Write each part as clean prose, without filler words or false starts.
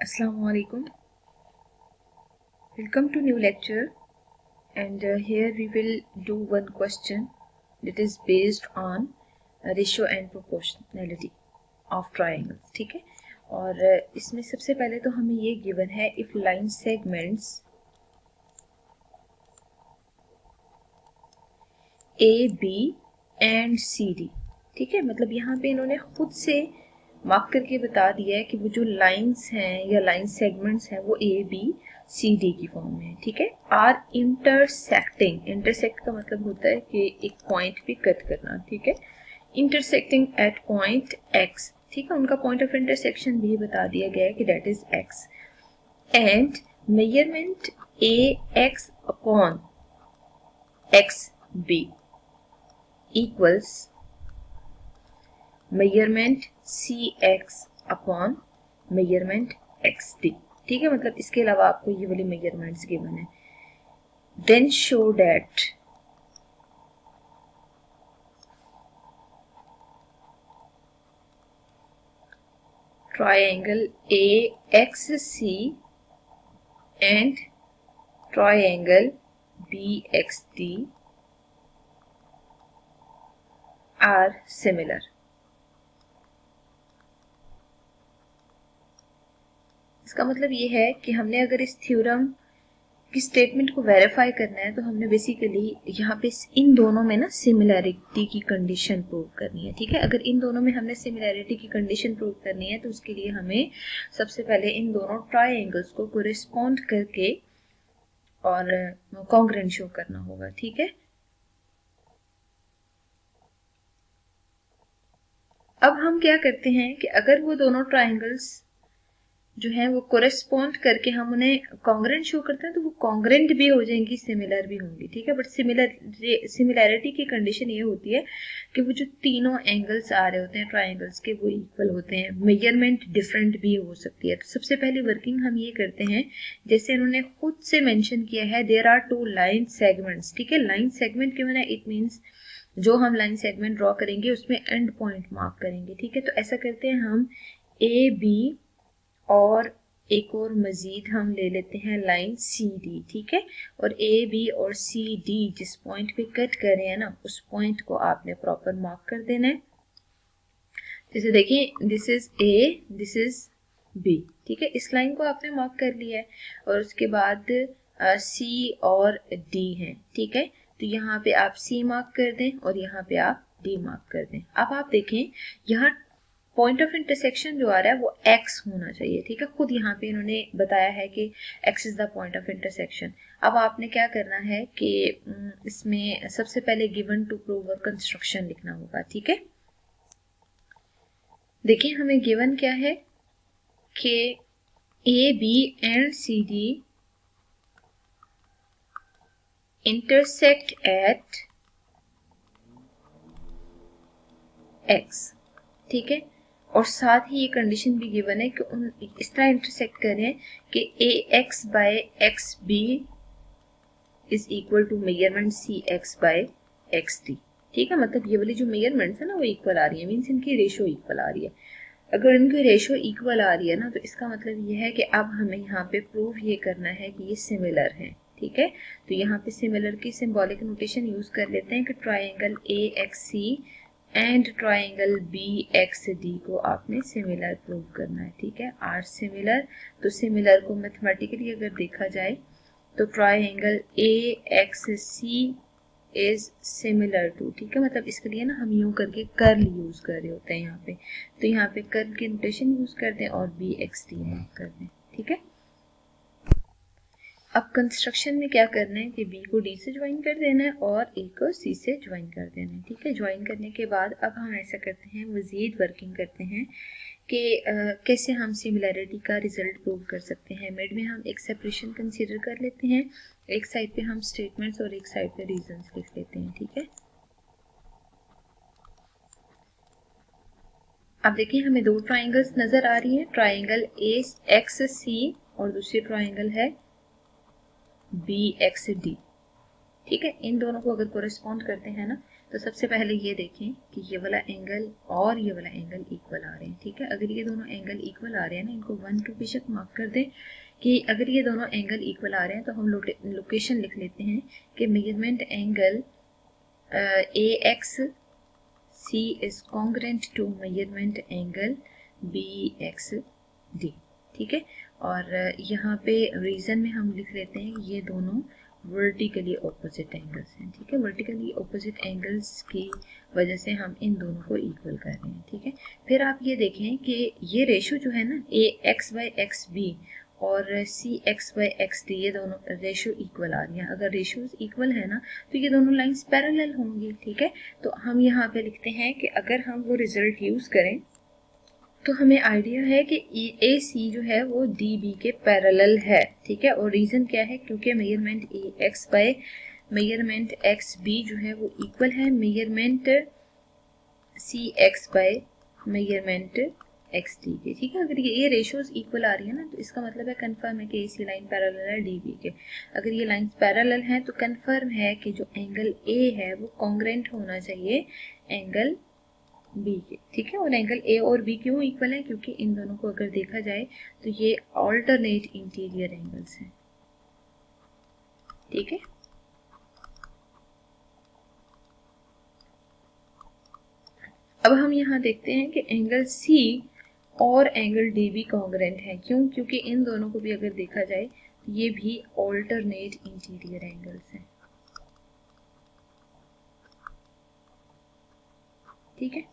Assalamualaikum. Welcome to new lecture, and here we will do one question that is based on ratio and proportionality of triangles. ठीक है, और इसमें सबसे पहले तो हमें ये गिवन है if line segments A, B and CD. ठीक है, मतलब यहाँ पे इन्होंने खुद से मार्क करके बता दिया है कि वो जो लाइंस हैं या लाइन सेगमेंट्स हैं वो ए बी सी डी की फॉर्म में है. ठीक है, आर इंटरसेक्टिंग. इंटरसेक्ट का मतलब होता है कि एक पॉइंट पे कट करना. ठीक है, इंटरसेक्टिंग एट पॉइंट एक्स. ठीक है, उनका पॉइंट ऑफ इंटरसेक्शन भी बता दिया गया है कि that is X. And measurement A X upon X B equals measurement C X upon measurement X D. ठीक है, मतलब इसके अलावा आपको ये वाली मेजरमेंट्स गिवन है. Then show that triangle A X C and triangle B X D are similar. इसका मतलब ये है कि हमने अगर इस थ्योरम की स्टेटमेंट को वेरीफाई करना है तो हमने बेसिकली यहाँ पे इन दोनों में ना सिमिलैरिटी की कंडीशन प्रूव करनी है. ठीक है, अगर इन दोनों में हमने सिमिलैरिटी की कंडीशन प्रूव करनी है तो उसके लिए हमें सबसे पहले इन दोनों ट्रायंगल्स को कोरिस्पॉन्ड करके और कॉन्ग्रुएंट शो करना होगा. ठीक है, अब हम क्या करते हैं कि अगर वो दोनों ट्रायंगल्स जो है वो कोरेस्पॉन्ड करके हम उन्हें कॉन्ग्रुएंट शो करते हैं तो वो कॉन्ग्रुएंट भी हो जाएंगी, सिमिलर भी होंगी. ठीक है, बट सिमिलैरिटी की कंडीशन ये होती है कि वो जो तीनों एंगल्स आ रहे होते हैं ट्रायंगल्स के वो इक्वल होते हैं. मेजरमेंट डिफरेंट भी हो सकती है. तो सबसे पहले वर्किंग हम ये करते हैं जैसे इन्होंने खुद से मेंशन किया है there are two line segments. ठीक है, लाइन सेगमेंट के माने इट मीन्स जो हम लाइन सेगमेंट ड्रॉ करेंगे उसमें एंड पॉइंट मार्क करेंगे. ठीक है, तो ऐसा करते हैं हम ए बी और एक और मजीद हम ले लेते हैं लाइन सी डी. ठीक है, और ए बी और सी डी जिस पॉइंट पे कट कर रहे हैं ना उस पॉइंट को आपने प्रॉपर मार्क कर देना है. जैसे देखिए this is A, this is B. ठीक है, इस लाइन को आपने मार्क कर लिया है और उसके बाद सी और डी है. ठीक है, तो यहाँ पे आप सी मार्क कर दें और यहाँ पे आप डी मार्क कर दें. अब आप देखें यहाँ पॉइंट ऑफ इंटरसेक्शन जो आ रहा है वो x होना चाहिए. ठीक है, खुद यहाँ पे इन्होंने बताया है कि x is the point of intersection. अब आपने क्या करना है कि इसमें सबसे पहले गिवन टू प्रूव और कंस्ट्रक्शन लिखना होगा. ठीक है, देखिए हमें गिवन क्या है कि A B and C D intersect at x. ठीक है, और साथ ही ये कंडीशन भी गिवन है कि उन इस तरह इंटरसेक्ट करें कि A X by X B is equal to measurement C X by X D. ठीक है, मतलब ये वाली जो मेजरमेंट्स है ना वो इक्वल आ रही है, मीन्स इनकी रेशो इक्वल आ रही है. अगर इनकी रेशो इक्वल आ रही है ना तो इसका मतलब ये है कि अब हमें यहाँ पे प्रूव ये करना है कि ये सिमिलर है. ठीक है, तो यहाँ पे सिमिलर की सिंबॉलिक नोटेशन यूज कर लेते हैं कि triangle A X C and triangle B X D को आपने सिमिलर प्रूव करना है. ठीक है, आर सिमिलर. तो सिमिलर को मैथमेटिकली अगर देखा जाए तो triangle A X C is similar to. ठीक है, मतलब इसके लिए ना हम यूं करके कर्ल यूज कर रहे होते हैं यहाँ पे, तो यहाँ पे कर्ल की नोटेशन यूज कर दें और बी एक्स डी मार्क कर दें. ठीक है, अब कंस्ट्रक्शन में क्या करना है कि b को d से ज्वाइन कर देना है और a को c से ज्वाइन कर देना है. ठीक है, ज्वाइन करने के बाद अब हम ऐसा करते हैं मजीद वर्किंग करते हैं कि कैसे हम सिमिलैरिटी का रिजल्ट प्रूव कर सकते हैं. मिड में हम एक सेपरेशन कंसीडर कर लेते हैं, एक साइड पे हम स्टेटमेंट्स और एक साइड पे रीजंस लिख लेते हैं. ठीक है, अब देखिए हमें दो ट्राइंगल्स नजर आ रही हैं, ट्राइंगल ए एक्स सी और दूसरी ट्राइंगल है बी एक्स डी. ठीक है, इन दोनों को अगर कोरिस्पॉन्ड करते हैं ना तो सबसे पहले ये देखें कि ये वाला एंगल और ये वाला एंगल इक्वल आ रहे हैं, ठीक है। अगर ये दोनों एंगल इक्वल आ रहे हैं ना, इनको 1 2 बेशक मार्क कर दें कि अगर ये दोनों एंगल इक्वल आ रहे हैं तो हम लोकेशन लिख लेते हैं कि measurement angle AXC is congruent to measurement angle BXD, ठीक है। और यहाँ पे रीजन में हम लिख लेते हैं ये दोनों वर्टिकली ऑपोजिट एंगल्स हैं, ठीक है। वर्टिकली ऑपोजिट एंगल्स की वजह से हम इन दोनों को इक्वल कर रहे हैं, ठीक है। फिर आप ये देखें कि ये रेशो जो है ना AX/XB और CX/XD, ये दोनों रेशो इक्वल आ रही हैं। अगर रेशोज इक्वल है ना तो ये दोनों लाइंस पैरेलल होंगी, ठीक है। तो हम यहाँ पे लिखते हैं कि अगर हम वो रिजल्ट यूज करें तो हमें आइडिया है कि AC जो है वो DB के पैरेलल है, ठीक है। और रीजन क्या है, क्योंकि measurement AX by measurement XB जो है वो इक्वल है measurement CX by measurement XD के, ठीक है। अगर ये रेशोज इक्वल आ रही है ना तो इसका मतलब है कंफर्म है कि AC लाइन पैरेलल है DB के। अगर ये लाइंस पैरेलल हैं तो कंफर्म है कि जो एंगल A है वो कॉन्ग्रेंट होना चाहिए एंगल B के, ठीक है। और एंगल A और B क्यों इक्वल है, क्योंकि इन दोनों को अगर देखा जाए तो ये ऑल्टरनेट इंटीरियर एंगल्स हैं, ठीक है। अब हम यहाँ देखते हैं कि एंगल C और एंगल DB कॉन्ग्रेंट है, क्यों, क्योंकि इन दोनों को भी अगर देखा जाए तो ये भी ऑल्टरनेट इंटीरियर एंगल्स हैं, ठीक है।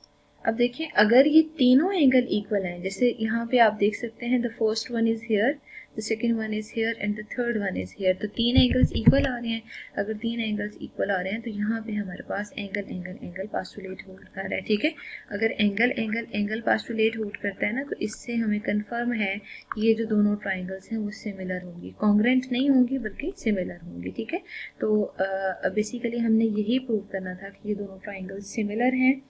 अब देखें अगर ये तीनों एंगल इक्वल हैं, जैसे यहाँ पे आप देख सकते हैं the first one is here, the second one is here and the third one is here, तो तीन एंगल्स इक्वल आ रहे हैं। अगर तीन एंगल्स इक्वल आ रहे हैं तो यहाँ पे हमारे पास angle angle angle postulate hold कर रहा है, ठीक है। अगर angle angle angle postulate hold करता है ना तो इससे हमें कंफर्म है कि ये जो दोनों ट्राइंगल्स हैं वो सिमिलर होंगी, कॉन्ग्रेंट नहीं होंगी बल्कि सिमिलर होंगी, ठीक है। तो बेसिकली हमने यही प्रूव करना था कि ये दोनों ट्राइंगल्स सिमिलर हैं।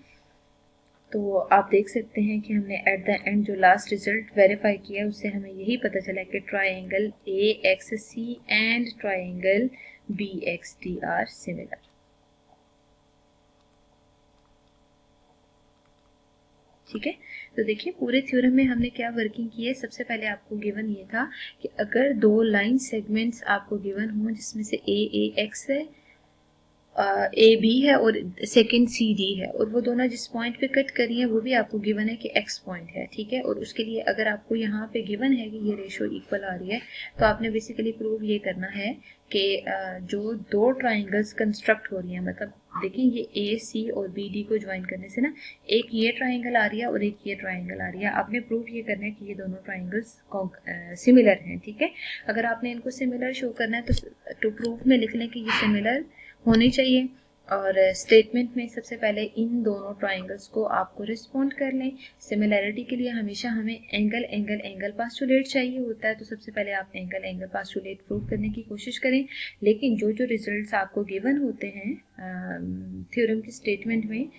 तो आप देख सकते हैं कि हमने एट द एंड जो लास्ट रिजल्ट वेरीफाई किया उससे हमें यही पता चला कि triangle AXC and triangle BXD are similar, ठीक है। तो देखिए पूरे थ्योरम में हमने क्या वर्किंग की है। सबसे पहले आपको गिवन ये था कि अगर दो लाइन सेगमेंट्स आपको गिवन हो जिसमें से AX है, AB है और सेकंड CD है, और वो दोनों जिस पॉइंट पे कट करी है वो भी आपको गिवन है कि X पॉइंट है, ठीक है। और उसके लिए अगर आपको यहाँ पे गिवन है कि ये रेशो इक्वल आ रही है तो आपने बेसिकली प्रूव ये करना है कि जो दो ट्राइंगल्स कंस्ट्रक्ट हो रही हैं, मतलब देखिए ये AC और BD को ज्वाइन करने से ना एक ये ट्राइंगल आ रही है और एक ये ट्राइंगल आ रही है, आपने प्रूव ये करना है कि ये दोनों ट्राइंगल्स सिमिलर हैं, ठीक है। अगर आपने इनको सिमिलर शो करना है तो प्रूफ में लिख लें कि ये सिमिलर होनी चाहिए। और स्टेटमेंट में सबसे पहले इन दोनों ट्राइंगल्स को आपको रिस्पॉन्ड कर लें। सिमिलैरिटी के लिए हमेशा हमें एंगल एंगल एंगल पास्टुलेट चाहिए होता है, तो सबसे पहले आप एंगल एंगल पास्टुलेट प्रूव करने की कोशिश करें। लेकिन जो जो रिजल्ट्स आपको गिवन होते हैं थ्योरम के स्टेटमेंट में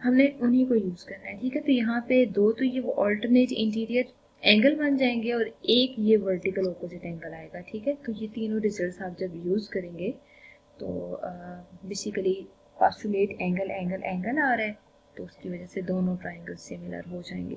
हमने उन्हीं को यूज करना है, ठीक है। तो यहाँ पे दो तो ये वो ऑल्टरनेट इंटीरियर एंगल बन जाएंगे और एक ये वर्टिकल ऑपोजिट एंगल आएगा, ठीक है। तो ये तीनों रिजल्ट्स आप जब यूज करेंगे तो basically postulate angle angle angle आ रहा है तो उसकी वजह से दोनों ट्राइंगल सिमिलर हो जाएंगे।